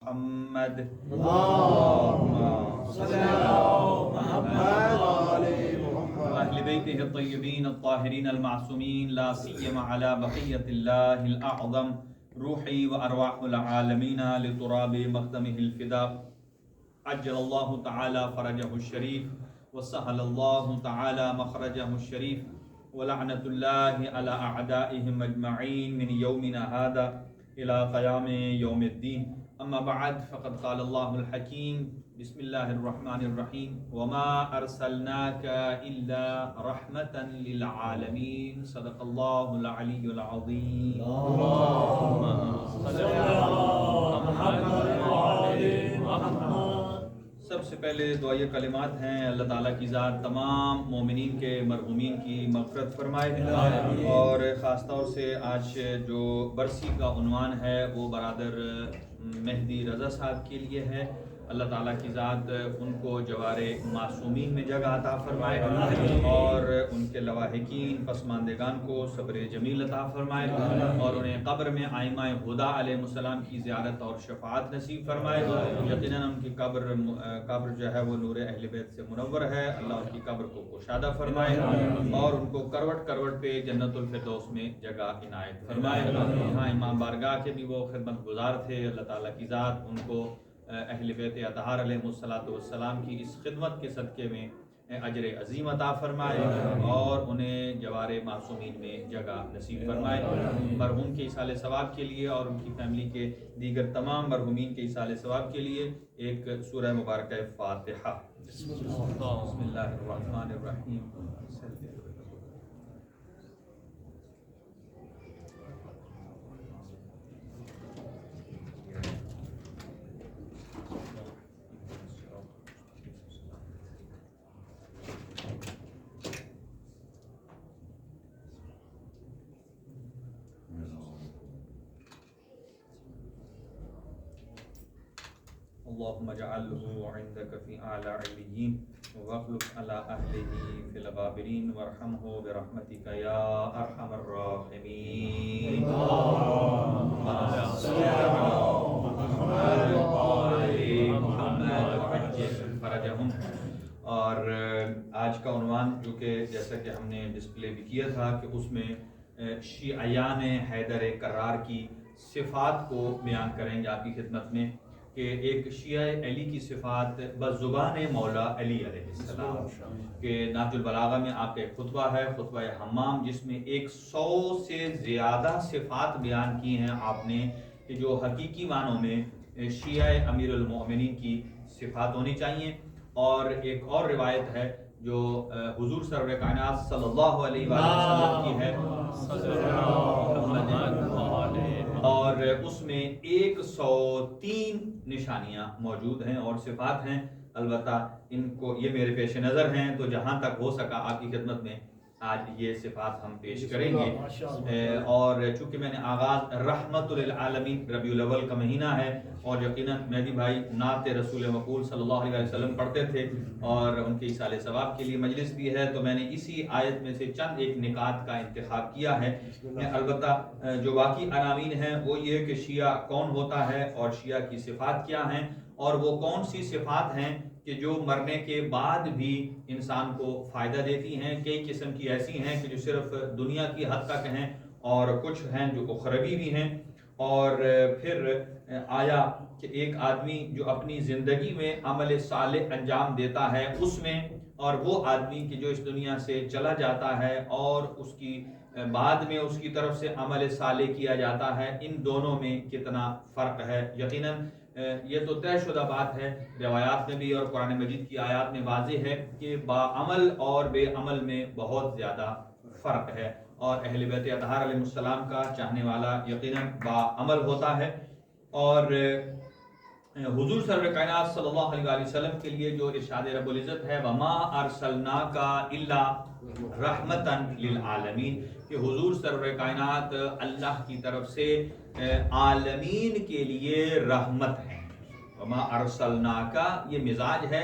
محمد اللهم صل على محمد وعلى محمد وأهل بيته الطيبين الطاهرين المعصومين لا سيما على بقية الله الأعظم روحي وأرواح العالمين لتراب مقدمه الفداء عجل الله تعالى فرجه الشريف وسهل الله تعالى مخرجه الشريف ولعنة الله على أعدائهم أجمعين من يومنا هذا إلى قيام يوم الدين. أما بعد فقد قال الله الحكيم بسم الله الرحمن الرحيم وما أرسلناك إلا رحمة للعالمين. صدق الله العلي العظيم. اللهم صل على محمد وعلى محمد. سب سے پہلے دعائے کلمات ہیں اللہ تعالیٰ کی ذات تمام مومنین کے مرحومین کی مغفرت فرمائے اور خاص طور سے آج جو برسی کا عنوان ہے وہ برادر مہدی رضا صاحب کے لیے ہے. اللہ تعالیٰ کی ذات ان کو جوار معصومین میں جگہ عطا فرمائے اور ان کے لواحقین پسماندگان کو صبر جمیل عطا فرمائے اور انہیں قبر میں آئمہ ہدا علیہ السلام کی زیارت اور شفاعت نصیب فرمائے. یقیناً ان کی قبر جو ہے وہ نور اہل بیت سے منور ہے. اللہ ان کی قبر کو کشادہ فرمائے اور ان کو کروٹ کروٹ پہ جنت الفردوس میں جگہ عنایت فرمائے. یہاں امام بارگاہ کے بھی وہ خدمت گزار تھے. اللہ تعالیٰ کی ذات ان کو اہل بیت اطہار علیہ السلام کی اس خدمت کے صدقے میں اجر عظیم عطا فرمائے اور انہیں جوار معصومین میں جگہ نصیب فرمائے. مرحوم کے ایصال ثواب کے لیے اور ان کی فیملی کے دیگر تمام مرحومین کے ایصال ثواب کے لیے ایک سورہ مبارکہ فاتحہ. بسم اللہ الرحمن الرحیم. اللهم اجعله عندك في اعلى عليين واخلف على اهله في الغابرين وارحمه برحمتك يا ارحم الراحمين. اللهم صل على محمد وعلى محمد وعجل فرجهم. اور آج کا عنوان جو کہ جیسا کہ ہم نے ڈسپلے بھی کیا تھا کہ اس میں شیعیان حیدر کرار کی صفات کو بیان کریں گے آپ کی خدمت میں کہ ایک شیعہ علی کی صفات بزبان مولا علی علیہ السلام کہ نہج البلاغہ میں آپ کا ایک خطبہ ہے خطبہ حمام جس میں 100 سے زیادہ صفات بیان کی ہیں آپ نے کہ جو حقیقی معنوں میں شیعہ امیر المؤمنین کی صفات ہونی چاہیے. اور ایک اور روایت ہے جو حضور سرور کائنات صلی اللہ علیہ وسلم کی ہے اور اس میں 103 نشانیاں موجود ہیں اور صفات ہیں. البتہ ان کو یہ میرے پیش نظر ہیں تو جہاں تک ہو سکا آپ کی خدمت میں آج یہ صفات ہم پیش کریں گے. اور چونکہ میں نے آغاز رحمت للعالمین ربیع الاول کا مہینہ ہے اور یقیناً مہدی بھائی نعت رسول مقبول صلی اللہ علیہ وسلم پڑھتے تھے اور ان کے ایصال ثواب کے لیے مجلس بھی ہے تو میں نے اسی آیت میں سے چند ایک نکات کا انتخاب کیا ہے. البتہ جو باقی عناوین ہیں وہ یہ کہ شیعہ کون ہوتا ہے اور شیعہ کی صفات کیا ہیں اور وہ کون سی صفات ہیں کہ جو مرنے کے بعد بھی انسان کو فائدہ دیتی ہیں. کئی قسم کی ایسی ہیں کہ جو صرف دنیا کی حد تک ہیں اور کچھ ہیں جو اخروی بھی ہیں. اور پھر آیا کہ ایک آدمی جو اپنی زندگی میں عمل صالح انجام دیتا ہے اس میں اور وہ آدمی کہ جو اس دنیا سے چلا جاتا ہے اور اس کی بعد میں اس کی طرف سے عمل صالح کیا جاتا ہے ان دونوں میں کتنا فرق ہے. یقیناً یہ تو طے شدہ بات ہے روایات میں بھی اور قرآن مجید کی آیات میں واضح ہے کہ باعمل اور بے عمل میں بہت زیادہ فرق ہے اور اہل بیت اطہار علیہ السلام کا چاہنے والا یقیناً باعمل ہوتا ہے. اور حضور سرور کائنات صلی اللہ علیہ وسلم کے لیے جو ارشاد رب العزت ہے وما ارسلناک الا رحمتا للعالمین کہ حضور سرور کائنات اللہ کی طرف سے عالمین کے لیے رحمت ہے. وما ارسلناک یہ مزاج ہے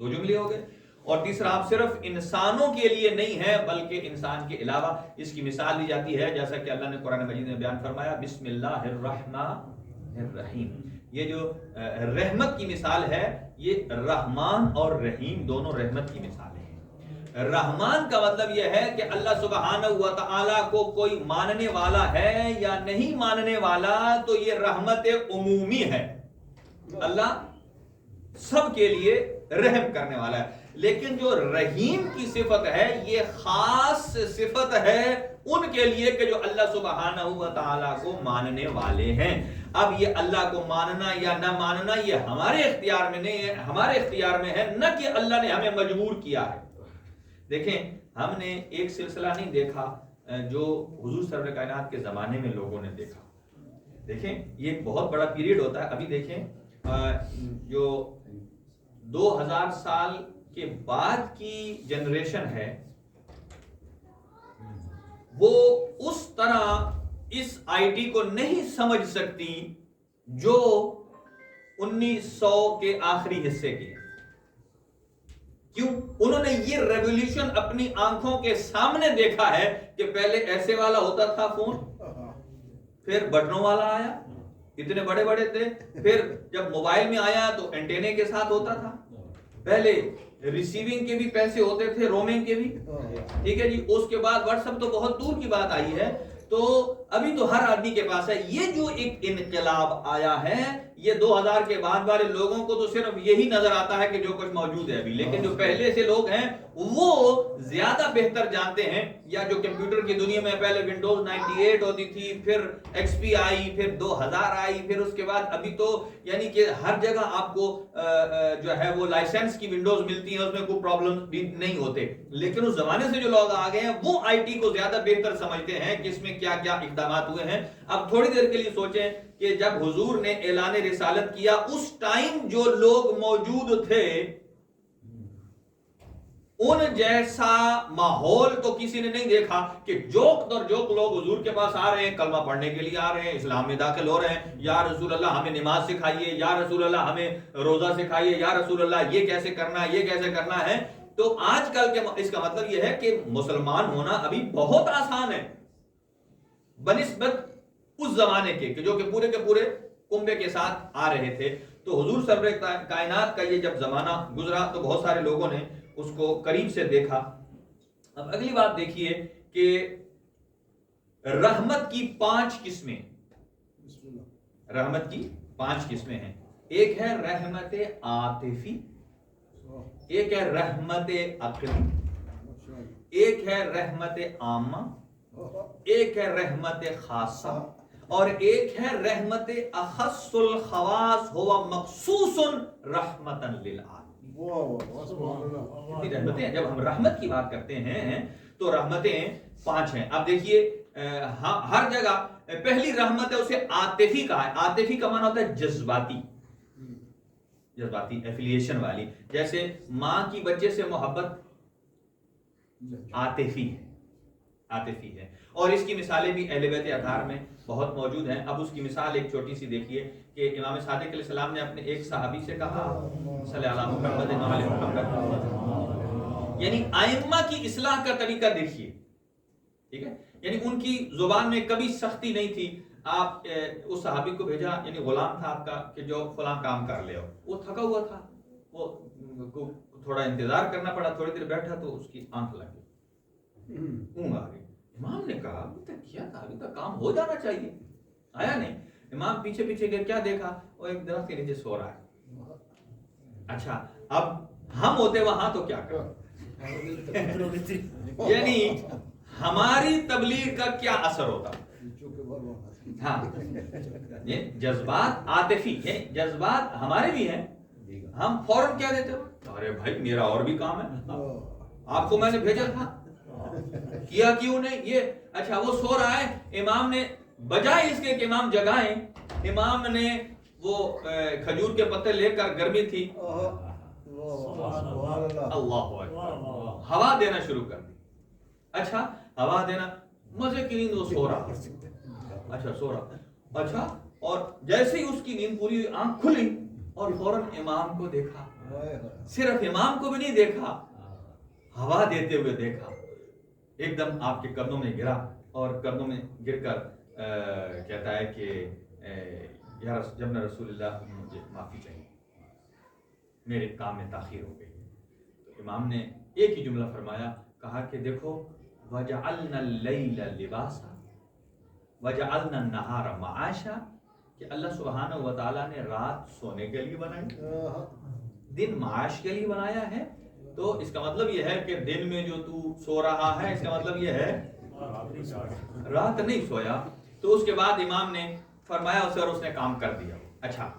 دو جملے ہو گئے. اور تیسرا آپ صرف انسانوں کے لیے نہیں ہے بلکہ انسان کے علاوہ. اس کی مثال دی جاتی ہے جیسا کہ اللہ نے قرآن مجید میں بیان فرمایا بسم اللہ الرحمن الرحیم. یہ جو رحمت کی مثال ہے یہ رحمان اور رحیم دونوں رحمت کی مثالیں ہیں. رحمان کا مطلب یہ ہے کہ اللہ سبحانہ و تعالی کو کوئی ماننے والا ہے یا نہیں ماننے والا تو یہ رحمت عمومی ہے. اللہ سب کے لیے رحم کرنے والا ہے. لیکن جو رحیم کی صفت ہے یہ خاص صفت ہے ان کے لیے کہ جو اللہ سبحانہ و تعالیٰ کو ماننے والے ہیں. اب یہ اللہ کو ماننا یا نہ ماننا یہ ہمارے اختیار میں نہیں ہے, ہمارے اختیار میں ہے نہ کہ اللہ نے ہمیں مجبور کیا ہے. دیکھیں ہم نے ایک سلسلہ نہیں دیکھا جو حضور سرور کائنات کے زمانے میں لوگوں نے دیکھا. دیکھیں یہ ایک بہت بڑا پیریڈ ہوتا ہے. ابھی دیکھیں جو 2000 سال کے بعد کی جنریشن ہے وہ اس طرح اس آئی ٹی کو نہیں سمجھ سکتی جو 1900 کے آخری حصے کی. کیوں؟ انہوں نے یہ ریولیوشن اپنی آنکھوں کے سامنے دیکھا ہے کہ پہلے ایسے والا ہوتا تھا فون, پھر بٹنوں والا آیا, اتنے بڑے بڑے تھے, پھر جب موبائل میں آیا تو اینٹینے کے ساتھ ہوتا تھا, پہلے ریسیونگ کے بھی پیسے ہوتے تھے, رومنگ کے بھی, ٹھیک ہے جی. اس کے بعد واٹس ایپ تو بہت دور کی بات آئی ہے, تو ابھی تو ہر آدمی کے پاس ہے. یہ جو ایک انقلاب آیا ہے یہ 2000 کے بعد والے لوگوں کو تو صرف یہی نظر آتا ہے کہ جو کچھ موجود ہے ابھی, لیکن جو پہلے سے لوگ ہیں وہ زیادہ بہتر جانتے ہیں. یا جو کمپیوٹر کی دنیا میں پہلے ونڈوز 98 ہوتی تھی, پھر ایکس پی آئی, پھر 2000 آئی, پھر اس کے بعد ابھی تو یعنی کہ ہر جگہ آپ کو جو ہے وہ لائسنس کی ونڈوز ملتی ہیں, اس میں کوئی پرابلم بھی نہیں ہوتے. لیکن اس زمانے سے جو لوگ آ گئے ہیں وہ آئی ٹی کو زیادہ بہتر سمجھتے ہیں کہ اس میں کیا کیا اقدامات ہوئے ہیں. اب تھوڑی دیر کے لیے سوچیں کہ جب حضور نے اعلان رسالت کیا اس ٹائم جو لوگ موجود تھے ان جیسا ماحول تو کسی نے نہیں دیکھا کہ جوک در جوک لوگ حضور کے پاس آ رہے ہیں, کلمہ پڑھنے کے لیے آ رہے ہیں, اسلام میں داخل ہو رہے ہیں. یا رسول اللہ ہمیں نماز سکھائیے, یا رسول اللہ ہمیں روزہ سکھائیے, یا رسول اللہ یہ کیسے کرنا ہے, یہ کیسے کرنا ہے. تو آج کل کے اس کا مطلب یہ ہے کہ مسلمان ہونا ابھی بہت آسان ہے بنسبت اس زمانے کے جو کہ پورے کے پورے کنبے کے ساتھ آ رہے تھے. تو حضور سرور کائنات کا یہ جب زمانہ گزرا تو بہت سارے لوگوں نے اس کو قریب سے دیکھا. اب اگلی بات دیکھیے کہ رحمت کی 5 قسمیں, رحمت کی 5 قسمیں ہیں. ایک ہے رحمت عاطفی, ایک ہے رحمت عقلی, ایک ہے رحمت عامہ, ایک ہے رحمت خاصہ, اور ایک ہے رحمت اخص الخواص ہوا مخصوص رحمتا للعالمین. کتنی رحمتیں ہیں. جب ہم رحمت کی بات کرتے ہیں تو رحمتیں 5 ہیں. اب دیکھیے ہر جگہ پہلی رحمت ہے اسے عاطفی کہا ہے. عاطفی کا معنی ہوتا ہے جذباتی, جذباتی ایفیلیشن والی. جیسے ماں کی بچے سے محبت عاطفی ہے, عاطفی ہے. اور اس کی مثالیں بھی اہل بیت اطہار میں بہت موجود ہیں. اب اس کی مثال ایک چھوٹی سی دیکھیے کہ امام صادق علیہ السلام نے اپنے ایک صحابی سے کہا صلی اللہ علیہ محمد علیہ محمد, یعنی ائمہ کی اصلاح کا طریقہ دیکھیے, ٹھیک ہے. یعنی ان کی زبان میں کبھی سختی نہیں تھی. آپ اس صحابی کو بھیجا, یعنی غلام تھا آپ کا کہ جو فلاں کام کر لے, وہ تھکا ہوا تھا, وہ تھوڑا انتظار کرنا پڑا, تھوڑی دیر بیٹھا تو اس کی آنکھ لگ گئی, اونگ آ گئی. امام نے کہا ابھی تک کیا تھا, ابھی تک کام ہو جانا چاہیے, آیا نہیں. امام پیچھے پیچھے گئے, کیا دیکھا, وہ ایک درخت کے نیچے سو رہا ہے. اچھا اب ہم ہوتے وہاں تو کیا کرتے, یعنی ہماری تبلیغ کا کیا اثر ہوتا. ہاں یہ جذبات عاطفی ہیں, جذبات ہمارے بھی ہیں. ہم فوراً کیا دیتے, ارے بھائی میرا اور بھی کام ہے, آپ کو میں نے بھیجا تھا, کیا کیوں نہیں یہ. اچھا وہ سو رہا ہے, امام نے بجائے اس کے کہ امام جگائیں, امام نے وہ کھجور کے پتے لے کر, گرمی تھی, اللہ ہوا دینا شروع کر دی. اچھا ہوا دینا, مزے کی نیند, وہ سو رہا, اچھا سو رہا, اچھا. اور جیسے ہی اس کی نیند پوری ہوئی, آنکھ کھلی اور فوراً امام کو دیکھا، صرف امام کو بھی نہیں دیکھا، ہوا دیتے ہوئے دیکھا، ایک دم آپ کے قدموں میں گرا اور قدموں میں گر کر کہتا ہے کہ یا جب نہ رسول اللہ مجھے معافی چاہیے، میرے کام میں تاخیر ہو گئی۔ تو امام نے ایک ہی جملہ فرمایا، کہا کہ دیکھو وَجَعَلْنَا اللَّيْلَ لِبَاسًا وَجَعَلْنَا النَّهَارَ مَعَاشًا، کہ اللہ سبحانہ و تعالیٰ نے رات سونے کے لیے بنائی، دن معاش کے لیے بنایا ہے۔ تو اس کا مطلب یہ ہے کہ دن میں جو تو سو رہا ہے، اس کا مطلب یہ ہے رات نہیں سویا۔ تو اس کے بعد امام نے فرمایا اسے اور اس نے کام کر دیا۔ اچھا،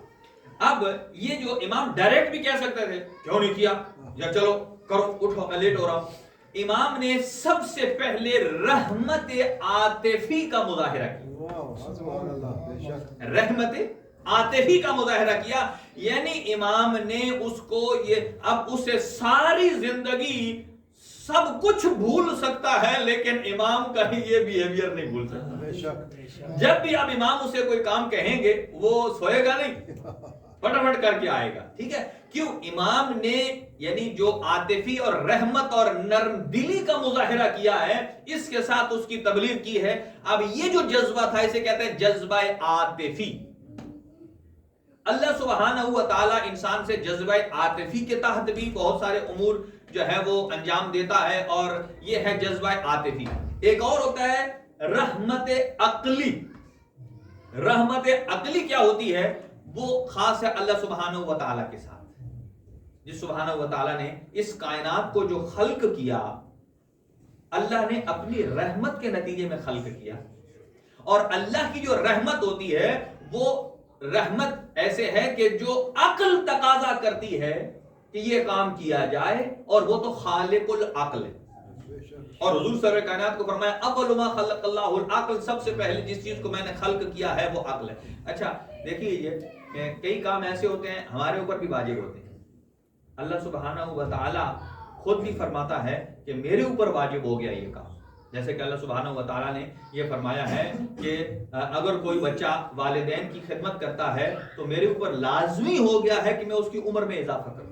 اب یہ جو امام ڈائریکٹ بھی کہہ سکتے تھے کیوں نہیں کیا، یا چلو کرو اٹھو میں لیٹ ہو رہا ہوں۔ امام نے سب سے پہلے رحمت عاطفی کا مظاہرہ کیا، رحمت عاطفی کا مظاہرہ کیا، یعنی امام نے اس کو اب اسے ساری زندگی سب کچھ بھول سکتا ہے لیکن امام کا ہی یہ بیہیویئر نہیں بھول سکتا۔ جب بھی اب امام اسے کوئی کام کہیں گے وہ سوئے گا نہیں، فٹافٹ کر کے آئے گا، ٹھیک ہے۔ کیوں؟ امام نے یعنی جو عاطفی اور رحمت اور نرم دلی کا مظاہرہ کیا ہے، اس کے ساتھ اس کی تبلیغ کی ہے۔ اب یہ جو جذبہ تھا اسے کہتے ہیں جذبہ عاطفی۔ اللہ سبحانہ و تعالیٰ انسان سے جذبہ عاطفی کے تحت بھی بہت سارے امور جو ہے وہ انجام دیتا ہے، اور یہ ہے جذبہ عاطفی۔ ایک اور ہوتا ہے رحمت عقلی۔ رحمت عقلی کیا ہوتی ہے؟ وہ خاص ہے اللہ سبحانہ و تعالیٰ کے ساتھ۔ جس سبحانہ و تعالیٰ نے اس کائنات کو جو خلق کیا، اللہ نے اپنی رحمت کے نتیجے میں خلق کیا، اور اللہ کی جو رحمت ہوتی ہے وہ رحمت ایسے ہے کہ جو عقل تقاضا کرتی ہے کہ یہ کام کیا جائے، اور وہ تو خالق العقل ہے۔ اور حضور سرور کائنات کو فرمایا اول ما خلق اللہ العقل، سب سے پہلے جس چیز کو میں نے خلق کیا ہے وہ عقل ہے۔ اچھا دیکھیے، یہ کئی کام ایسے ہوتے ہیں ہمارے اوپر بھی واجب ہوتے ہیں، اللہ سبحانہ و تعالی خود بھی فرماتا ہے کہ میرے اوپر واجب ہو گیا یہ کام۔ جیسے کہ اللہ سبحانہ و تعالیٰ نے یہ فرمایا ہے کہ اگر کوئی بچہ والدین کی خدمت کرتا ہے تو میرے اوپر لازمی ہو گیا ہے کہ میں اس کی عمر میں اضافہ کروں،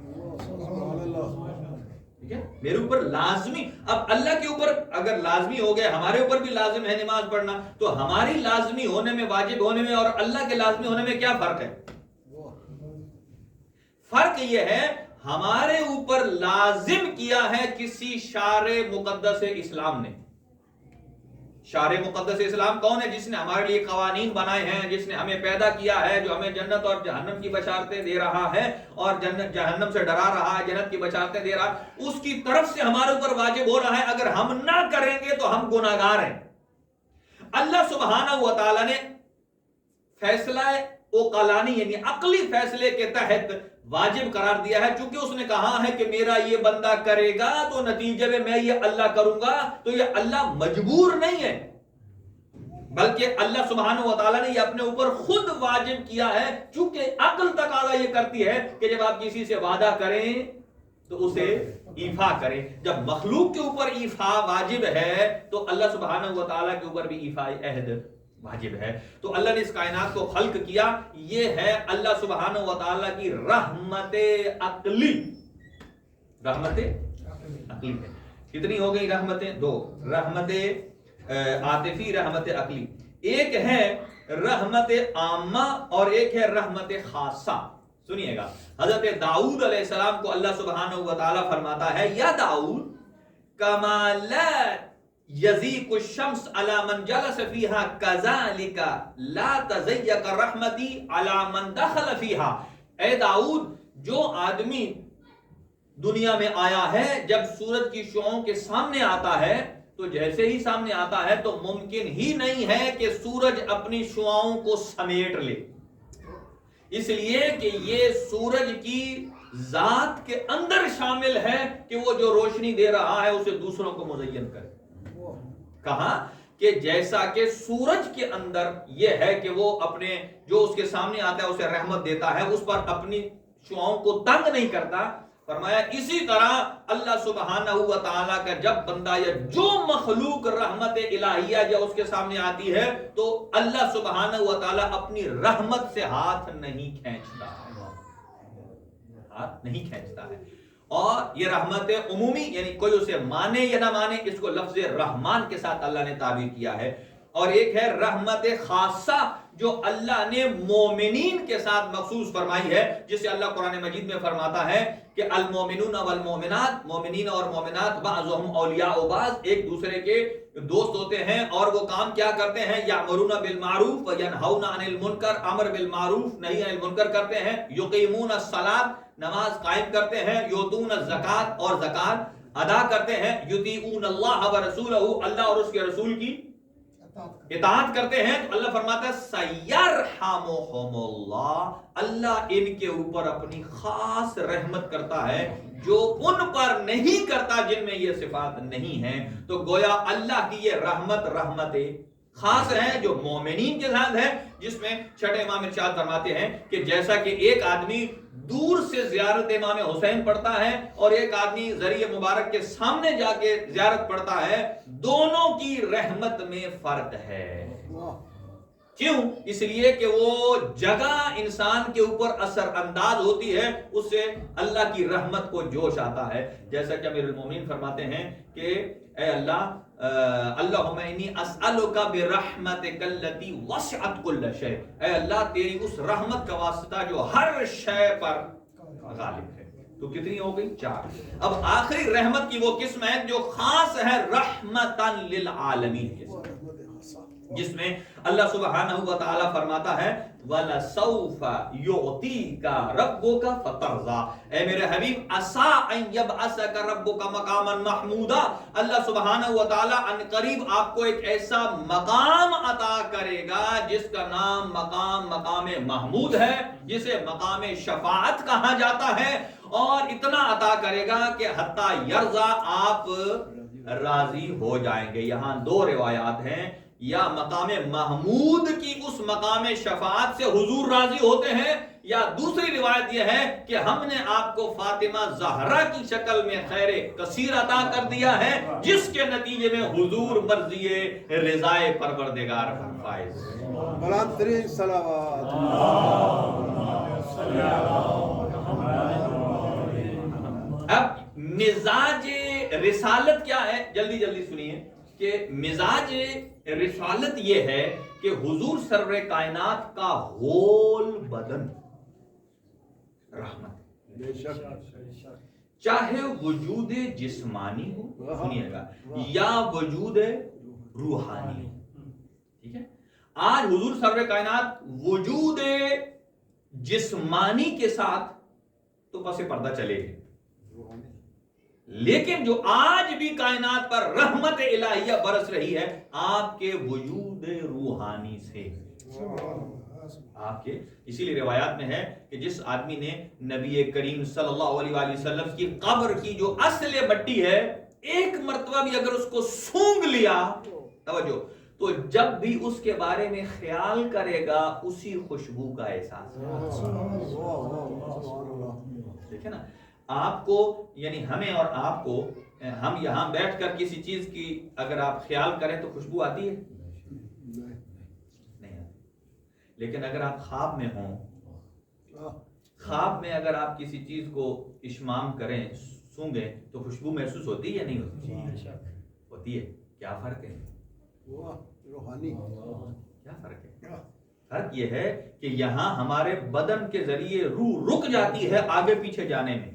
ٹھیک ہے، میرے اوپر لازمی۔ اب اللہ کے اوپر اگر لازمی ہو گیا، ہمارے اوپر بھی لازم ہے نماز پڑھنا، تو ہماری لازمی ہونے میں، واجب ہونے میں اور اللہ کے لازمی ہونے میں کیا فرق ہے؟ فرق یہ ہے ہمارے اوپر لازم کیا ہے کسی شارع مقدس اسلام نے۔ شارع مقدس اسلام کون ہے؟ جس نے ہمارے لیے قوانین بنائے ہیں، جس نے ہمیں پیدا کیا ہے، جو ہمیں جنت اور جہنم کی بشارتیں دے رہا ہے، اور جنت جہنم سے ڈرا رہا ہے، جنت کی بشارتیں دے رہا ہے، اس کی طرف سے ہمارے اوپر واجب ہو رہا ہے۔ اگر ہم نہ کریں گے تو ہم گناہگار ہیں۔ اللہ سبحانہ و تعالی نے فیصلہ عقلانی یعنی عقلی فیصلے کے تحت واجب قرار دیا ہے، چونکہ اس نے کہا ہے کہ میرا یہ بندہ کرے گا تو نتیجے میں یہ اللہ کروں گا، تو یہ اللہ مجبور نہیں ہے، بلکہ اللہ سبحانہ و تعالیٰ نے یہ اپنے اوپر خود واجب کیا ہے، چونکہ عقل تقاضا یہ کرتی ہے کہ جب آپ کسی سے وعدہ کریں تو اسے ایفا کریں۔ جب مخلوق کے اوپر ایفا واجب ہے تو اللہ سبحانہ و تعالیٰ کے اوپر بھی ایفا عہد واجب ہے۔ تو اللہ نے اس کائنات کو خلق کیا، یہ ہے اللہ سبحانہ و تعالیٰ کی رحمت عقلی۔ رحمت عقلی ہے۔ کتنی ہو گئی رحمتیں؟ دو، رحمت عاطفی، رحمت عقلی۔ ایک ہے رحمت عامہ اور ایک ہے رحمت خاصہ۔ سنیے گا، حضرت داؤد علیہ السلام کو اللہ سبحانہ و تعالیٰ فرماتا ہے یا داؤد کمالات یزیق الشمس علی من جلس فیہا کذالک لا تزیق رحمتی علی من دخل فیہا۔ اے داؤد، جو آدمی دنیا میں آیا ہے جب سورج کی شعاؤں کے سامنے آتا ہے تو جیسے ہی سامنے آتا ہے تو ممکن ہی نہیں ہے کہ سورج اپنی شعاؤں کو سمیٹ لے، اس لیے کہ یہ سورج کی ذات کے اندر شامل ہے کہ وہ جو روشنی دے رہا ہے اسے دوسروں کو مزین کرے۔ کہا کہ جیسا کہ سورج کے اندر یہ ہے کہ وہ اپنے جو اس کے سامنے آتا ہے اسے رحمت دیتا ہے، اس پر اپنی شعاؤں کو تنگ نہیں کرتا، فرمایا اسی طرح اللہ سبحانہ و تعالیٰ کا جب بندہ یا جو مخلوق رحمت الہیہ یا اس کے سامنے آتی ہے تو اللہ سبحانہ و تعالیٰ اپنی رحمت سے ہاتھ نہیں کھینچتا ہے۔ ہاتھ نہیں کھینچتا ہے. اور یہ رحمت عمومی یعنی کوئی اسے مانے یا نہ مانے اس کو لفظ رحمان کے ساتھ اللہ نے تعبیر کیا ہے. اور ایک ہے رحمت خاصہ جو اللہ نے مومنین کے ساتھ مخصوص فرمائی ہے، جسے اللہ قرآن مجید میں فرماتا ہے کہ المومنون والمومنات، مومنین اور مومنات بعضهم اولیاء بعض، ایک دوسرے کے دوست ہوتے ہیں اور وہ کام کیا کرتے ہیں، یامرون بالمعروف وینہون عن المنکر، امر بالمعروف نہی عن المنکر کرتے ہیں، یقیمون الصلاۃ نماز قائم کرتے ہیں، یؤتون الزکات اور زکات ادا کرتے ہیں، یطیعون اللہ ورسولہ اللہ اور اس کے رسول کی اطاعت کرتے ہیں. تو اللہ فرماتا ہے سیرحمہم اللہ، اللہ ان کے اوپر اپنی خاص رحمت کرتا ہے جو ان پر نہیں کرتا جن میں یہ صفات نہیں ہیں. تو گویا اللہ کی یہ رحمت خاص ہے جو مومنین کے ساتھ ہے، جس میں چھٹے امام ارشاد فرماتے ہیں کہ جیسا کہ ایک آدمی دور سے زیارت امام حسین پڑھتا ہے اور ایک آدمی ذریعہ مبارک کے سامنے جا کے زیارت پڑھتا ہے، دونوں کی رحمت میں فرق ہے. کیوں؟ اس لیے کہ وہ جگہ انسان کے اوپر اثر انداز ہوتی ہے، اس سے اللہ کی رحمت کو جوش آتا ہے. جیسا کہ امیر المومنین فرماتے ہیں کہ اے اللہ اللہم انی اسألک برحمتک التی وسعت کل شیء، اے اللہ تیری اس رحمت کا واسطہ جو ہر شے پر غالب ہے. تو کتنی ہو گئی؟ 4. اب آخری رحمت کی وہ قسم ہے جو خاص ہے رحمتا للعالمین، جس میں اللہ سبحانہ و تعالی فرماتا ہے وَلَسَوْفَ يُعْطِيكَ رَبُّكَ فَتَرْضَىٰ، اے میرے حبیب عَسَىٰ أَن يَبْعَثَكَ رَبُّكَ مَقَامًا مَحْمُودًا، اللہ سبحانہ و تعالی ان قریب آپ کو ایک ایسا مقام عطا کرے گا جس کا نام مقام محمود ہے، جسے مقام شفاعت کہا جاتا ہے. اور اتنا عطا کرے گا کہ حتیٰ یرضا، آپ راضی ہو جائیں گے. یہاں 2 روایات ہیں، یا مقام محمود کی اس مقام شفاعت سے حضور راضی ہوتے ہیں، یا دوسری روایت یہ ہے کہ ہم نے آپ کو فاطمہ زہرا کی شکل میں خیر کثیر عطا کر دیا ہے، جس کے نتیجے میں حضور مرضی رضائے پروردگار پر فائز. بلند ترین صلوات. اب مزاج رسالت کیا ہے؟ جلدی جلدی سنیے کہ مزاج رسالت یہ ہے کہ حضور سرور کائنات کا ہول بدن رحمت، بے شک چاہے وجود جسمانی ہو، سنیے گا، یا وجود روحانی ہو. ٹھیک ہے، آج حضور سرور کائنات وجود جسمانی کے ساتھ تو پس پردہ چلے گئے، لیکن جو آج بھی کائنات پر رحمت الہیہ برس رہی ہے آپ کے وجود روحانی سے. آپ کے اسی لیے روایات میں ہے کہ جس آدمی نے نبی کریم صلی اللہ علیہ وآلہ وسلم کی قبر کی جو اصل مٹی ہے ایک مرتبہ بھی اگر اس کو سونگھ لیا، توجہ، تو جب بھی اس کے بارے میں خیال کرے گا اسی خوشبو کا احساس دیکھیں نا. آپ کو یعنی ہمیں اور آپ کو، ہم یہاں بیٹھ کر کسی چیز کی اگر آپ خیال کریں تو خوشبو آتی ہے؟ نہیں آتی. لیکن اگر آپ خواب میں ہوں، خواب میں اگر آپ کسی چیز کو اشمام کریں، سونگیں، تو خوشبو محسوس ہوتی ہے یا نہیں ہوتی؟ ہوتی ہے. کیا فرق ہے؟ روحانی کیا فرق ہے؟ فرق یہ ہے کہ یہاں ہمارے بدن کے ذریعے روح رک جاتی ہے آگے پیچھے جانے میں،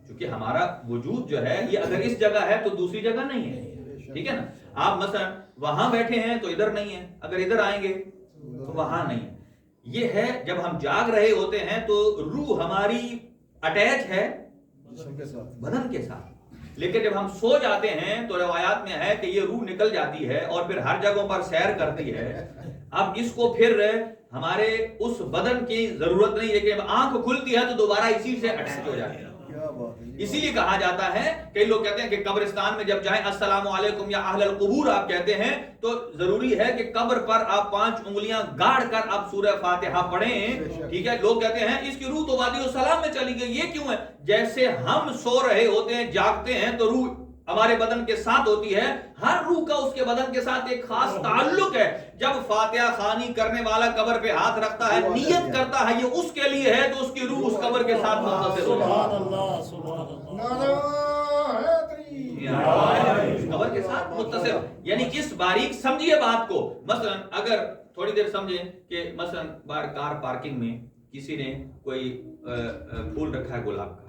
کیونکہ ہمارا وجود جو ہے یہ اگر اس جگہ ہے تو دوسری جگہ نہیں ہے. ٹھیک ہے نا، آپ مثلا وہاں بیٹھے ہیں تو ادھر نہیں ہے، اگر ادھر آئیں گے تو وہاں نہیں ہے. یہ ہے جب ہم جاگ رہے ہوتے ہیں تو روح ہماری اٹیچ ہے بدن کے ساتھ، لیکن جب ہم سو جاتے ہیں تو روایات میں ہے کہ یہ روح نکل جاتی ہے اور پھر ہر جگہوں پر سیر کرتی ہے. اب اس کو پھر ہمارے اس بدن کی ضرورت نہیں ہے کہ جب آنکھ کھلتی ہے تو دوبارہ اسی سے اٹیچ ہو جاتی ہے. اسی لیے کہا جاتا ہے، کئی لوگ کہتے ہیں کہ قبرستان میں جب جائیں السلام علیکم یا اہل القبور آپ کہتے ہیں تو ضروری ہے کہ قبر پر آپ 5 انگلیاں گاڑ کر آپ سورہ فاتحہ پڑھیں. ٹھیک ہے، لوگ کہتے ہیں اس کی روح تو وادی السلام میں چلی گئی. یہ کیوں ہے؟ جیسے ہم سو رہے ہوتے ہیں، جاگتے ہیں تو روح ہمارے بدن کے ساتھ ہوتی ہے، ہر روح کا اس کے بدن کے ساتھ ایک خاص تعلق ہے. جب فاتحہ خوانی کرنے والا قبر پہ ہاتھ رکھتا ہے، نیت کرتا ہے یہ اس کے لیے ہے، تو اس کی روح اس قبر کے ساتھ متصل ہو جاتی ہے، قبر کے ساتھ متصل. یعنی اس باریک سمجھیے بات کو. مثلا اگر تھوڑی دیر سمجھیں کہ مثلا کار پارکنگ میں کسی نے کوئی پھول رکھا ہے گلاب کا،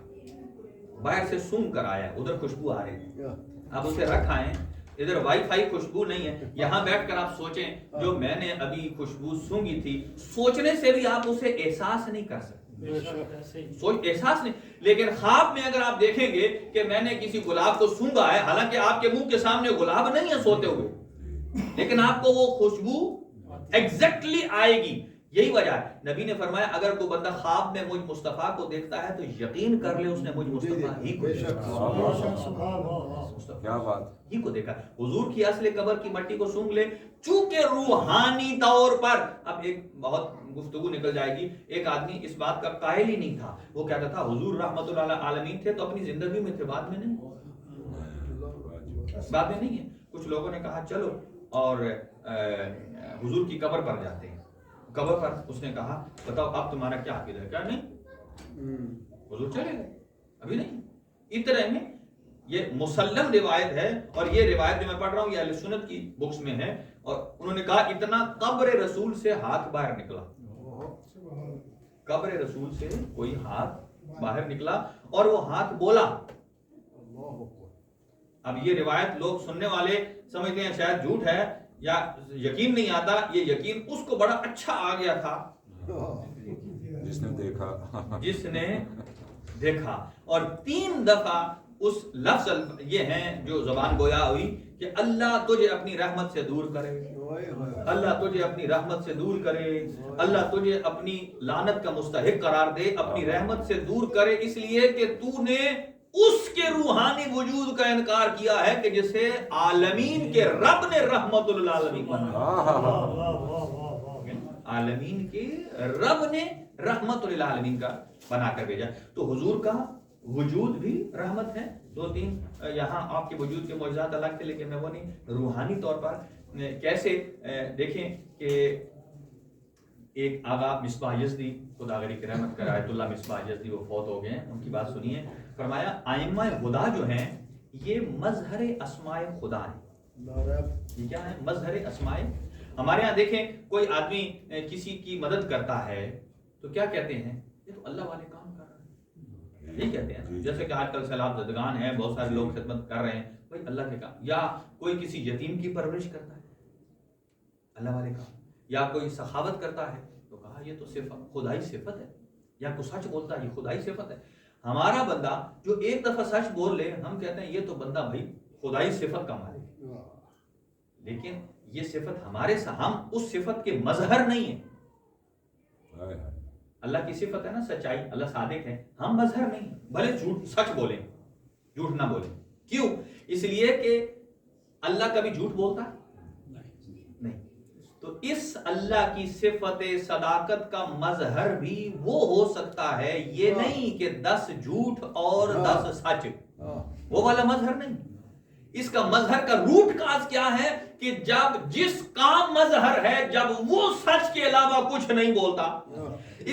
باہر سے سونگ کر آیا، ادھر خوشبو آ رہی ہے، آپ اسے رکھائیں، ادھر وائی فائی خوشبو نہیں ہے، یہاں بیٹھ کر آپ سوچیں جو میں نے ابھی خوشبو سونگی تھی، سوچنے سے بھی آپ اسے احساس نہیں کر سکتے، سوچ احساس نہیں. لیکن خواب میں اگر آپ دیکھیں گے کہ میں نے کسی گلاب کو سونگا ہے، حالانکہ آپ کے منہ کے سامنے گلاب نہیں ہے سوتے ہوئے، لیکن آپ کو وہ خوشبو ایگزیکٹلی آئے گی. یہی وجہ ہے نبی نے فرمایا اگر کوئی بندہ خواب میں مجھ مصطفیٰ کو دیکھتا ہے تو یقین کر لے اس نے مجھ مصطفیٰ ہی کو دیکھا. حضور کی اصل قبر کی مٹی کو سونگ لے، چونکہ روحانی طور پر. اب ایک بہت گفتگو نکل جائے گی. ایک آدمی اس بات کا قائل ہی نہیں تھا، وہ کہتا تھا حضور رحمت اللہ عالمین تھے تو اپنی زندگی میں تھے، بعد میں نہیں، بعد میں نہیں ہے. کچھ لوگوں نے کہا چلو اور حضور کی قبر پر جاتے ہیں. قبر پر اس نے کہا بتاؤ اب تمہارا کیا عقیدہ ہے؟ کیا نہیں، حضور چلے گئے، ابھی نہیں. اتنے میں یہ مسلم روایت ہے، اور یہ روایت جو میں پڑھ رہا ہوں یہ اہل سنت کی بکس میں ہے، اور انہوں نے کہا اتنا قبر رسول سے ہاتھ باہر نکلا، قبر رسول سے کوئی ہاتھ باہر نکلا اور وہ ہاتھ بولا. اب یہ روایت لوگ سننے والے سمجھتے ہیں شاید جھوٹ ہے یا یقین نہیں آتا. یہ یقین اس کو بڑا اچھا آ گیا تھا جس نے دیکھا. اور 3 دفعہ اس لفظ یہ ہیں جو زبان گویا ہوئی کہ اللہ تجھے اپنی رحمت سے دور کرے، اللہ تجھے اپنی رحمت سے دور کرے، اللہ تجھے اپنی لعنت کا مستحق قرار دے، اپنی رحمت سے دور کرے، اس لیے کہ تو نے اس کے روحانی وجود کا انکار کیا ہے کہ جسے عالمین کے رب نے رحمت للعالمین بنایا، عالمین کے رب نے رحمت للعالمین کا بنا کر بھیجا. تو حضور کا وجود بھی رحمت ہے. 2-3 یہاں آپ کے وجود کے معجزات الگ تھے، لیکن میں وہ نہیں. روحانی طور پر کیسے دیکھیں کہ ایک آقا مصباح یزدی خدا غری کی رحمت کر آیت اللہ مصباح یزدی وہ فوت ہو گئے ہیں، ان کی بات سنیے. فرمایا ائمہ خدا جو ہیں یہ مظہر اسماء خدا ہیں. یہ کیا ہے؟ مظہر اسماء. ہمارے ہاں دیکھیں کوئی آدمی کسی کی مدد کرتا ہے تو کیا کہتے ہیں؟ یہ تو اللہ والے کام کر رہے ہیں، یہ کہتے ہیں. جیسے کہ آج کل سیلاب زدگان ہیں، بہت سارے لوگ خدمت کر رہے ہیں، بھائی اللہ کے کام. یا کوئی کسی یتیم کی پرورش کرتا ہے، اللہ والے کام. یا کوئی سخاوت کرتا ہے تو کہا یہ تو صفت خدائی صفت ہے. یا کوئی سچ بولتا ہے یہ خدائی صفت ہے. ہمارا بندہ جو ایک دفعہ سچ بول لے ہم کہتے ہیں یہ تو بندہ بھائی خدائی صفت کا مالک ہے، لیکن یہ صفت ہمارے ہم اس صفت کے مظہر نہیں ہیں. اللہ کی صفت ہے نا سچائی، اللہ صادق ہے، ہم مظہر نہیں ہیں. بھلے جھوٹ سچ بولیں، جھوٹ نہ بولیں. کیوں؟ اس لیے کہ اللہ کبھی جھوٹ بولتا ہے نہیں. تو اس اللہ کی صفت صداقت کا مظہر بھی وہ ہو سکتا ہے، یہ نہیں کہ 10 جھوٹ اور 10 سچ، وہ والا مظہر نہیں. اس کا مظہر کا روٹ کاز کیا ہے کہ جب جس کا مظہر ہے جب وہ سچ کے علاوہ کچھ نہیں بولتا،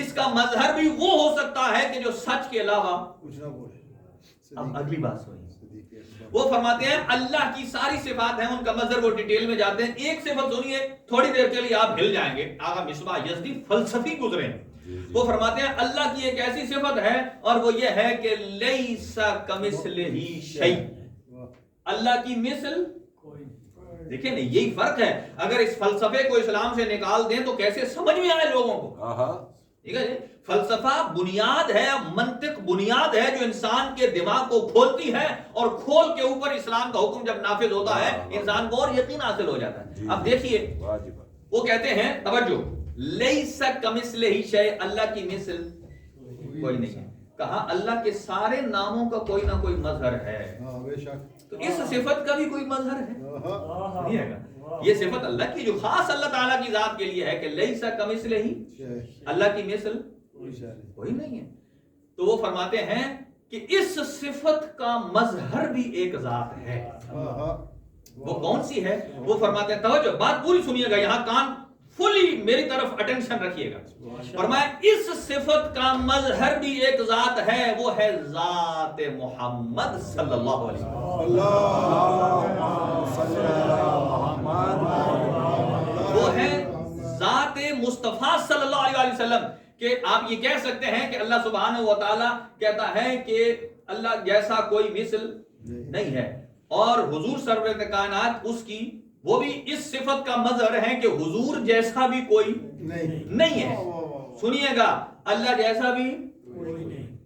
اس کا مظہر بھی وہ ہو سکتا ہے کہ جو سچ کے علاوہ کچھ نہ بولے. اب اگلی بات سنیے. وہ فرماتے ہیں اللہ کی ساری صفات ہیں، ان کا مظہر وہ ڈیٹیل میں جاتے ہیں. ایک صفت سنیے تھوڑی دیر کے لیے آپ ہل جائیں گے. آقا مصباح یزدی فلسفی گزرے ہیں. وہ فرماتے ہیں اللہ کی ایک ایسی صفت ہے اور وہ یہ ہے کہ لیس کمثلہ شیء، اللہ کی مثل دیکھیں نا. یہی فرق ہے. اگر اس فلسفے کو اسلام سے نکال دیں تو کیسے سمجھ میں آئے لوگوں کو. ٹھیک ہے جی. فلسفہ بنیاد ہے، منطق بنیاد ہے جو انسان کے دماغ کو کھولتی ہے، اور کھول کے اوپر اسلام کا حکم جب نافذ ہوتا ہے انسان کو اور یقین حاصل ہو جاتا ہے. اب دیکھیے وہ کہتے ہیں توجہ، لیس کمثلہ شیء، اللہ کی مثل کوئی نہیں ہے. کہا اللہ کے سارے ناموں کا کوئی نہ کوئی مظہر ہے، تو اس صفت کا بھی کوئی مظہر ہے نہیں ہے گا. یہ صفت اللہ کی جو خاص اللہ تعالیٰ کی ذات کے لیے ہے کہ لیس کمثلہ، اللہ کی مثل کوئی نہیں ہے. تو وہ فرماتے ہیں کہ اس صفت کا مظہر بھی ایک ذات ہے. وہ کون سی ہے؟ وہ فرماتے ہیں، توجہ بات پوری سنیے گا، یہاں کان فلی میری طرف اٹینشن رکھیے گا. فرمایا اس صفت کا مظہر بھی ایک ذات ہے، وہ ہے ذات محمد صلی اللہ علیہ وسلم. وہ ہے ذات مصطفیٰ صلی اللہ علیہ وسلم. کہ آپ یہ کہہ سکتے ہیں کہ اللہ سبحانہ و تعالی کہتا ہے کہ اللہ جیسا کوئی مثل نہیں ہے، اور حضور سرور کائنات اس کی وہ بھی اس صفت کا مظہر ہے کہ حضور جیسا بھی کوئی نہیں ہے. سنیے گا، اللہ جیسا بھی،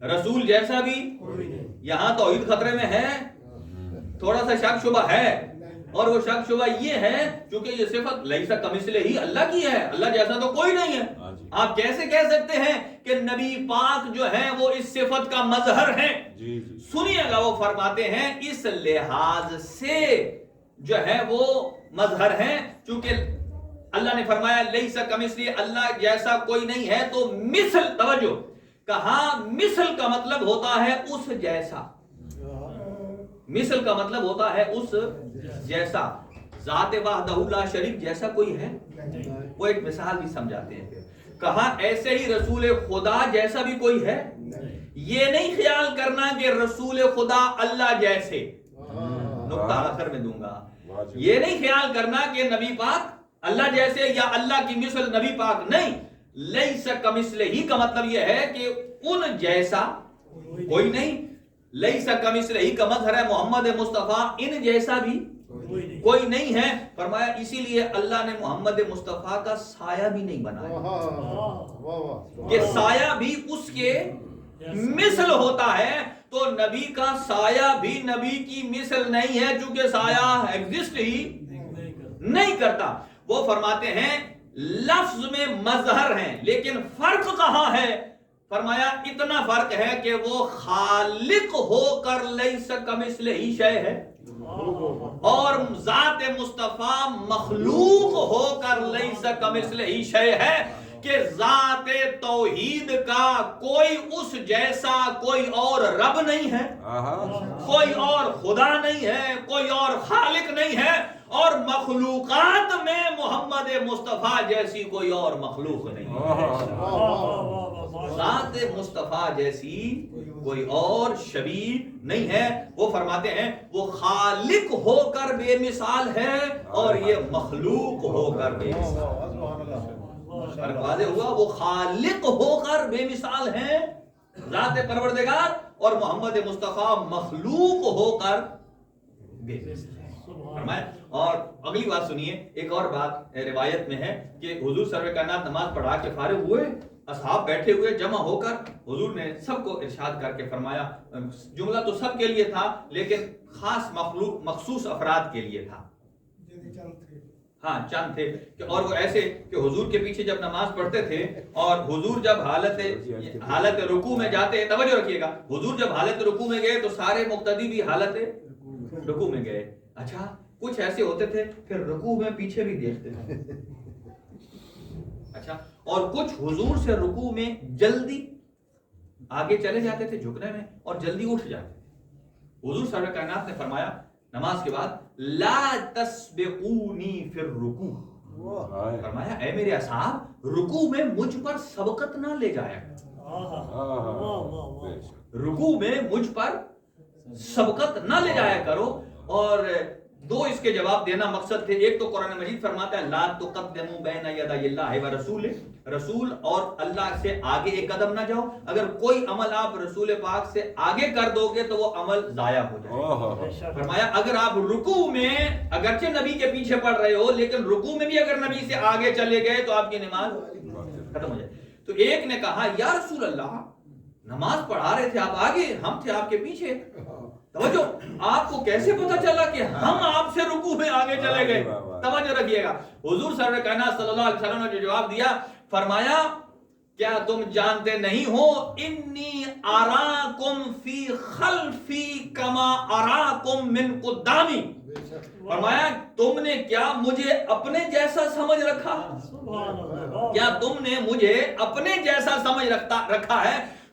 رسول جیسا بھی. یہاں توحید خطرے میں ہے، تھوڑا سا شک شبہ ہے، اور وہ شک شبہ یہ ہے چونکہ یہ صفت لیسا کمثلہ ہی اللہ کی ہے، اللہ جیسا تو کوئی نہیں ہے. آپ کیسے کہہ سکتے ہیں کہ نبی پاک جو ہیں وہ اس صفت کا مظہر ہیں؟ سنیے گا، وہ فرماتے ہیں اس لحاظ سے جو ہے وہ مظہر ہیں چونکہ اللہ نے فرمایا لیسا کمثلہ، اللہ جیسا کوئی نہیں ہے. تو مثل، توجہ، کہا مثل کا مطلب ہوتا ہے اس جیسا. مثل کا مطلب ہوتا ہے اس جیسا. ذات وحدہ لا شریک جیسا کوئی ہے؟ وہ ایک مثال بھی سمجھاتے ہیں. کہا ایسے ہی رسول خدا جیسا بھی کوئی ہے؟ یہ نہیں خیال کرنا کہ رسول خدا اللہ جیسے، نقطہ آخر میں دوں گا. یہ نہیں خیال کرنا کہ نبی پاک اللہ جیسے یا اللہ کی مثل نبی پاک نہیں. لیس کمثلہ ہی کا مطلب یہ ہے کہ ان جیسا کوئی نہیں. لیس کمثلہ ہی کا مظہر ہے محمد مصطفیٰ ان جیسا بھی کوئی نہیں ہے. فرمایا اسی لیے اللہ نے محمد مصطفیٰ کا سایہ بھی نہیں بنایا کہ سایہ بھی اس کے مثل ہوتا ہے. تو نبی کا سایہ بھی نبی کی مثل نہیں ہے چونکہ سایہ ایگزسٹ ہی نہیں کرتا. وہ فرماتے ہیں لفظ میں مظہر ہیں لیکن فرق کہاں ہے؟ فرمایا اتنا فرق ہے کہ وہ خالق ہو کر لیس کمثلہ ہی شے ہے، اور ذات مصطفیٰ مخلوق ہو کر لیس کمثلہ ہی شے ہے. کہ ذات توحید کا کوئی اس جیسا کوئی اور رب نہیں ہے، کوئی اور خدا نہیں ہے، کوئی اور خالق نہیں ہے، اور مخلوقات میں محمد مصطفیٰ جیسی کوئی اور مخلوق نہیں ہے. ذات مصطفیٰ جیسی کوئی اور شبیہ نہیں ہے. وہ فرماتے ہیں وہ خالق ہو کر بے مثال ہے اور یہ مخلوق ہو کر بے مثال. فرق واضح ہوا؟ وہ خالق ہو کر بے مثال ہیں ذات پروردگار، اور محمد مصطفیٰ مخلوق ہو کر بے مثال. اور اگلی بات سنیے، ایک اور بات روایت میں ہے کہ حضور سرور کائنات نماز پڑھا کے فارغ ہوئے، اصحاب بیٹھے ہوئے جمع ہو کر حضور نے سب کو ارشاد کر کے فرمایا، جملہ تو سب کے لیے تھا لیکن خاص مخصوص افراد کے لیے تھا. ہاں چند تھے اور وہ ایسے کہ حضور کے پیچھے جب نماز پڑھتے تھے اور حضور جب حالت رکوع میں جاتے، توجہ رکھیے گا، حضور جب حالت رکوع میں گئے تو سارے مقتدی بھی حالت رکوع میں گئے. اچھا کچھ ایسے ہوتے تھے پھر رکوع میں پیچھے بھی دیکھتے تھے. اچھا، اور کچھ حضور سے رکوع میں جلدی آگے چلے جاتے تھے جھکنے میں اور جلدی اٹھ جاتے تھے. حضور سرور کائنات نے فرمایا نماز کے بعد لا تسبقونی فی الرکوع، فرمایا اے میرے اصحاب رکوع میں مجھ پر سبقت نہ لے جایا، رکوع میں مجھ پر سبقت نہ لے جایا کرو. اور دو اس کے جواب دینا مقصد تھے. ایک تو قرآن مجید فرماتا ہے لا تقدموا بین یدی اللہ ورسولہ، رسول اور اللہ سے آگے ایک قدم نہ جاؤ. اگر کوئی عمل آپ رسول پاک سے آگے کر دو گے تو وہ عمل ضائع ہو جائے. فرمایا اگر آپ رکوع میں اگرچہ نبی کے پیچھے پڑھ رہے ہو لیکن رکوع میں بھی اگر نبی سے آگے چلے گئے تو آپ کی نماز ختم ہو جائے. تو ایک نے کہا یا رسول اللہ نماز پڑھا رہے تھے آپ آگے، ہم تھے آپ کے پیچھے، توجہ آپ کو کیسے پتا چلا کہ ہم آپ سے رکوع میں آگے چلے گئے؟ توجہ رکھیے گا. حضور سرور کائنات صلی اللہ علیہ وسلم نے جو جواب دیا، فرمایا کیا تم جانتے نہیں ہو انی اراکم فی خلفی کما اراکم من قدامی، فرمایا تم نے کیا مجھے اپنے جیسا سمجھ رکھا؟ کیا تم نے مجھے اپنے جیسا سمجھ رکھا ہے؟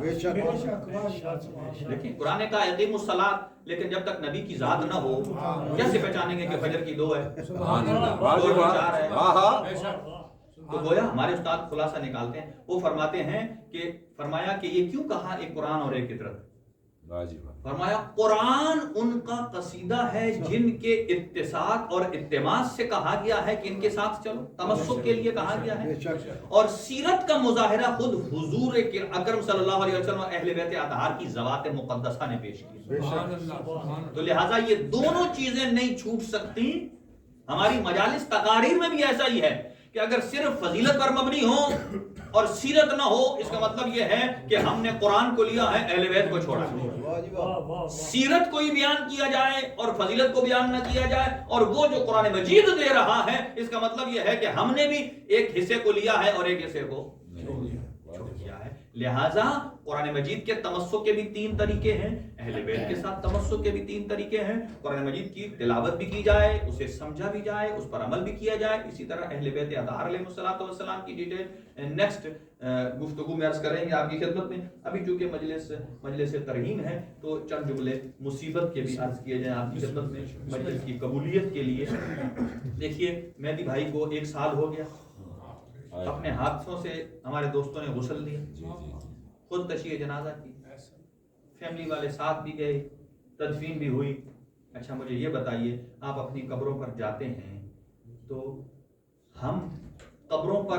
بے شک دیکھیں قرآن نے کہا اقیموا الصلاۃ، لیکن جب تک نبی کی ذات نہ ہو کیسے پہچانیں گے کہ فجر کی 2 ہے، سبحان اللہ، واہ جی واہ، 4 ہے؟ ہاں ہاں، تو گویا ہمارے استاد خلاصہ نکالتے ہیں، وہ فرماتے ہیں کہ فرمایا کہ یہ کیوں کہا ایک قرآن اور ایک فطرت، واہ جی واہ، فرمایا قرآن ان کا قصیدہ ہے جن کے اتساق اور اتماس سے کہا گیا ہے کہ ان کے ساتھ چلو، تمسک کے لیے کہا گیا ہے، بے شک اور سیرت کا مظاہرہ خود حضور اکرم صلی اللہ علیہ وسلم اور اہل بیت اطہار کی ذوات مقدسہ نے پیش کی، بے شک تو لہٰذا یہ دونوں چیزیں نہیں چھوٹ سکتی۔ ہماری مجالس تقاریر میں بھی ایسا ہی ہے کہ اگر صرف فضیلت پر مبنی ہو اور سیرت نہ ہو، اس کا مطلب یہ ہے کہ ہم نے قرآن کو لیا ہے، اہل بیت کو چھوڑا ہے۔ واہ جی واہ، سیرت کو ہی بیان کیا جائے اور فضیلت کو بیان نہ کیا جائے، اور وہ جو قرآن مجید دے رہا ہے اس کا مطلب یہ ہے کہ ہم نے بھی ایک حصے کو لیا ہے اور ایک حصے کو چھوڑ دیا ہے۔ لہٰذا قرآن مجید کے تمسک کے بھی 3 طریقے ہیں، اہل بیت کے ساتھ تمسک کے بھی 3 طریقے ہیں۔ قرآن مجید کی تلاوت بھی کی جائے، اسے سمجھا بھی جائے، اس پر عمل بھی کیا جائے، اسی طرح اہل بیت اطہار علیہ السلام کی ڈیٹیل نیکسٹ گفتگو میں عرض کریں گے آپ کی خدمت میں۔ ابھی چونکہ مجلس ترہیم ہے تو چند جملے مصیبت کے بھی عرض کیے جائیں آپ کی خدمت میں مجلس کی قبولیت کے لیے۔ دیکھیے مہدی بھائی کو 1 سال ہو گیا، اپنے ہاتھوں سے ہمارے دوستوں نے غسل دیا، خود تشییع جنازہ کی، فیملی والے ساتھ بھی گئے، تدفین بھی ہوئی۔ اچھا مجھے یہ بتائیے، آپ اپنی قبروں پر جاتے ہیں تو ہم قبروں پر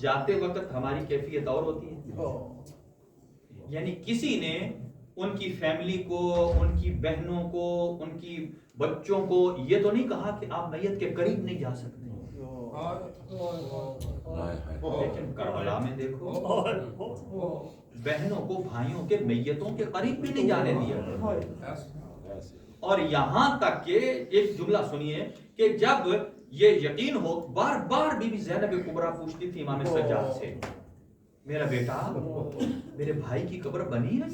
جاتے وقت ہماری کیفیت اور ہوتی ہے، یعنی کسی نے ان کی فیملی کو، ان کی بہنوں کو، ان کی بچوں کو یہ تو نہیں کہا کہ آپ میت کے قریب نہیں جا سکتے، لیکن کربلا میں دیکھو بہنوں کو بھائیوں کے میتوں کے قریب بھی نہیں جانے دیا، اور یہاں تک کہ ایک جملہ سنیے کہ جب یہ یقین ہو، بار بار بی بی زینب کبریٰ پوچھتی تھی امام سجاد سے، میرا بیٹا میرے بھائی کی قبر بنی ہے؟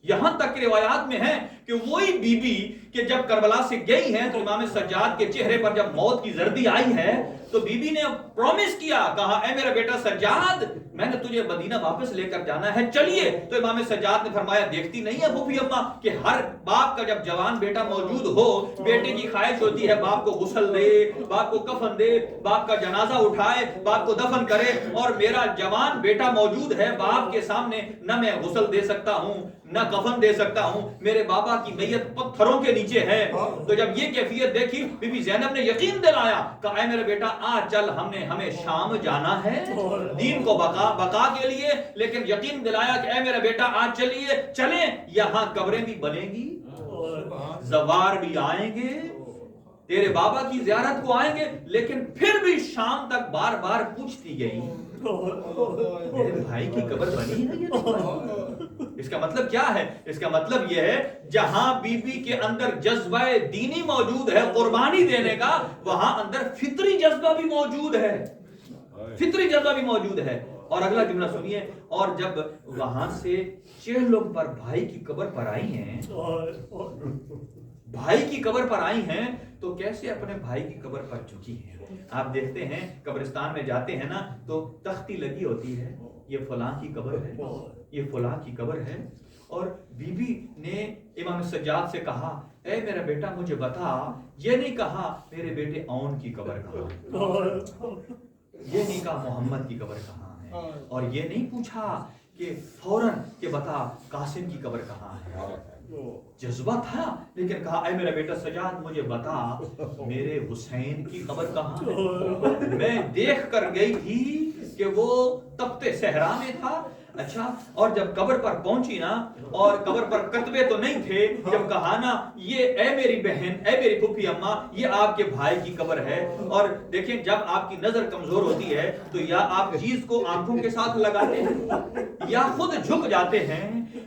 یہاں تک کہ روایات میں ہے کہ وہی بی بی کہ جب کربلا سے گئی ہے تو امام سجاد کے چہرے پر جب موت کی زردی آئی ہے تو بی بی نے پرومس کیا، کہا اے میرا بیٹا سجاد میں نے تجھے مدینہ واپس لے کر جانا ہے، چلیے۔ تو امام سجاد نے فرمایا دیکھتی نہیں ہے پھوپھی اماں کہ ہر باپ کا جب جوان بیٹا موجود ہو، بیٹے کی خواہش ہوتی ہے باپ کو غسل دے، باپ کو کفن دے، باپ کا جنازہ اٹھائے، باپ کو دفن کرے، اور میرا جوان بیٹا موجود ہے باپ کے سامنے، نہ میں غسل دے سکتا ہوں نہ کفن دے سکتا ہوں، میرے بابا کی میت پتھروں کے نیچے ہے۔ تو جب یہ کیفیت دیکھی بی بی زینب نے یقین دلایا، کہا اے میرے بیٹا آ چل، ہمیں شام جانا ہے دین کو بقا کے لیے، لیکن یقین دلایا کہ اے میرا بیٹا آج چلیے، چلیں، یہاں قبریں بھی بنیں گی، زوار بھی آئیں گے، تیرے بابا کی زیارت کو آئیں گے، لیکن پھر بھی شام تک بار بار پوچھتی گئی میرے بھائی کی قبر بنی ہے یا نہیں؟ اس کا مطلب کیا ہے؟ اس کا مطلب یہ ہے جہاں بی بی کے اندر جذبہ دینی موجود ہے قربانی دینے کا، وہاں اندر فطری جذبہ بھی موجود ہے، فطری جذبہ بھی موجود ہے۔ اور اگلا جملہ سنیے، اور جب وہاں سے چہلم پر بھائی کی قبر پر آئی ہیں، بھائی کی قبر پر آئی ہیں تو کیسے اپنے بھائی کی قبر پر جھکی ہیں۔ آپ دیکھتے ہیں قبرستان میں جاتے ہیں نا تو تختی لگی ہوتی ہے، یہ فلاں کی قبر ہے، یہ فلاں کی قبر ہے، اور بی بی نے امام سجاد سے کہا اے میرا بیٹا مجھے بتا، یہ نہیں کہا میرے بیٹے اون کی قبر کہاں ہے، یہ نہیں کہا محمد کی قبر کہاں ہے، اور یہ نہیں پوچھا کہ فوراً کہ بتا قاسم کی قبر کہاں ہے۔ جذبہ تھا، لیکن کہا اے میرا بیٹا سجاد مجھے بتا میرے حسین کی قبر کہاں ہے، میں دیکھ کر گئی تھی کہ وہ تپتے صحرا میں تھا۔ اچھا، اور جب قبر پر پہنچی نا، اور قبر پر کتبے تو نہیں تھے، جب کہا نا یہ اے میری بہن، اے میری پھوپھی اماں، یہ آپ کے بھائی کی قبر ہے۔ اور دیکھیں جب آپ کی نظر کمزور ہوتی ہے تو یا آپ چیز کو آنکھوں کے ساتھ لگاتے ہیں یا خود جھک جاتے ہیں،